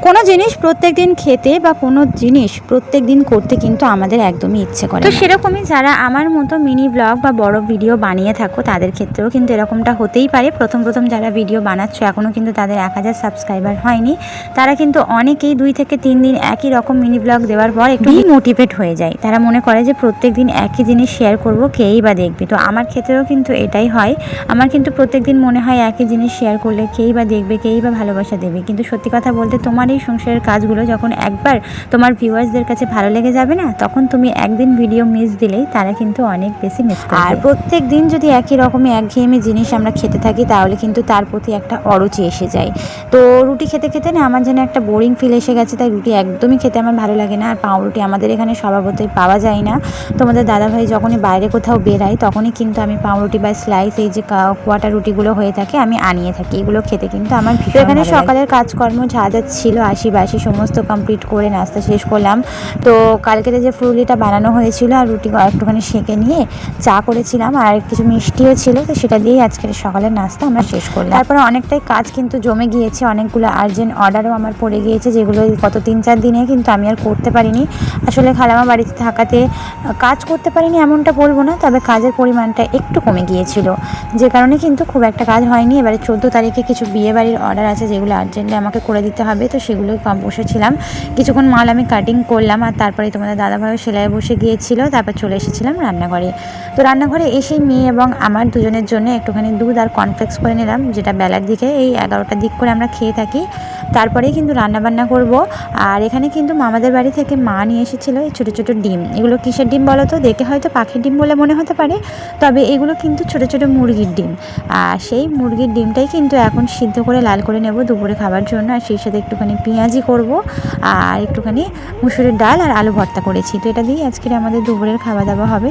কোনো জিনিস প্রত্যেকদিন খেতে বা কোনো জিনিস প্রত্যেকদিন করতে কিন্তু আমাদের একদমই ইচ্ছে করে। তো সেরকমই যারা আমার মতো মিনি ব্লগ বা বড় ভিডিও বানিয়ে থাকো তাদের ক্ষেত্রেও কিন্তু এরকমটা হতেই পারে। প্রথম যারা ভিডিও বানাচ্ছ এখনও কিন্তু তাদের 1000 সাবস্ক্রাইবার হয়নি, তারা কিন্তু অনেকেই 2 থেকে 3 দিন একই রকম মিনি ব্লগ দেওয়ার পর একটু ডিমোটিভেট হয়ে যায়। তারা মনে করে যে প্রত্যেকদিন একই জিনিস শেয়ার করব, কেই বা দেখবে। তো আমার ক্ষেত্রেও কিন্তু এটাই হয়। আমার কিন্তু প্রত্যেকদিন মনে হয় একই জিনিস শেয়ার করলে কেই বা দেখবে, কেই বা ভালোবাসা দেবে। কিন্তু সত্যি কথা বলতে তোমার এই সংসারের কাজগুলো যখন একবার তোমার ভিউয়ার্সদের কাছে ভালো লেগে যাবে না, তখন তুমি একদিন ভিডিও মিস দিলেই তারা কিন্তু অনেক বেশি মিস করবে। আর প্রত্যেক দিন যদি একই রকমের একঘেয়েমি জিনিস আমরা খেতে থাকি তাহলে কিন্তু তার প্রতি একটা অরুচি এসে যায়। তো রুটি খেতে খেতে না আমার যেন একটা বোরিং ফিল এসে গেছে, তাই রুটি একদমই খেতে আমার ভালো লাগে না। আর পাউরুটি আমাদের এখানে স্বভাবতই পাওয়া যায় না। তোমাদের দাদাভাই যখনই বাইরে কোথাও বেরায় তখনই কিন্তু আমি পাউরুটি বা স্লাইস, এই যে কোয়াটা রুটিগুলো হয়ে থাকে, আমি আনিয়ে থাকি। এগুলো খেতে কিন্তু আমার ভীষণ ভালো লাগে। এখানে সকালের কাজকর্ম যা যা ছিল আশি সমস্ত কমপ্লিট করে নাস্তা শেষ করলাম। তো কালকের যে ফুলুরিটা বানানো হয়েছিল আর রুটি একটুখানি সেঁকে নিয়ে চা করেছিলাম, আর কিছু মিষ্টিও ছিল, তো সেটা দিয়েই আজকের সকালের নাস্তা আমরা শেষ করলাম। তারপরে অনেকটাই কাজ কিন্তু জমে গিয়েছে, অনেকগুলো আর্জেন্ট অর্ডারও আমার পড়ে গিয়েছে, যেগুলো গত 3-4 দিনে কিন্তু আমি আর করতে পারিনি। আসলে খালামা বাড়িতে থাকাতে কাজ করতে পারিনি এমনটা বলবো না, তবে কাজের পরিমাণটা একটু কমে গিয়েছিল, যে কারণে কিন্তু খুব একটা কাজ হয়নি। এবারে 14 তারিখে কিছু বিয়ে বাড়ির অর্ডার আছে যেগুলো আর্জেন্টলি আমাকে করে দিতে হবে, তো সেগুলোই বসেছিলাম। কিছুক্ষণ মাল আমি কাটিং করলাম, আর তারপরে তোমাদের দাদাভাইও সেলাই বসে গিয়েছিল। তারপর চলে এসেছিলাম রান্নাঘরে। তো রান্নাঘরে এসেই মেয়ে এবং আমার দুজনের জন্য একটুখানি দুধ আর কর্নফ্লেক্স করে নিলাম, যেটা বেলার দিকে এই 11টার দিক করে আমরা খেয়ে থাকি। তারপরেই কিন্তু রান্নাবান্না করব। আর এখানে কিন্তু মামাদের বাড়ি থেকে মা নিয়ে এসেছিলো এই ছোটো ছোটো ডিম। এগুলো কিসের ডিম বলো তো? দেখে হয়তো পাখির ডিম বলে মনে হতে পারে, তবে এগুলো কিন্তু ছোটো ছোটো মুরগির ডিম। আর সেই মুরগির ডিমটাই কিন্তু এখন সিদ্ধ করে লাল করে নেব দুপুরে খাবার জন্য। আর সেই সাথে একটুখানি পেঁয়াজি করব, আর একটুখানি মুসুরির ডাল আর আলু ভর্তা করেছি। তো এটা দিয়েই আজকের আমাদের দুপুরের খাওয়া দাওয়া হবে।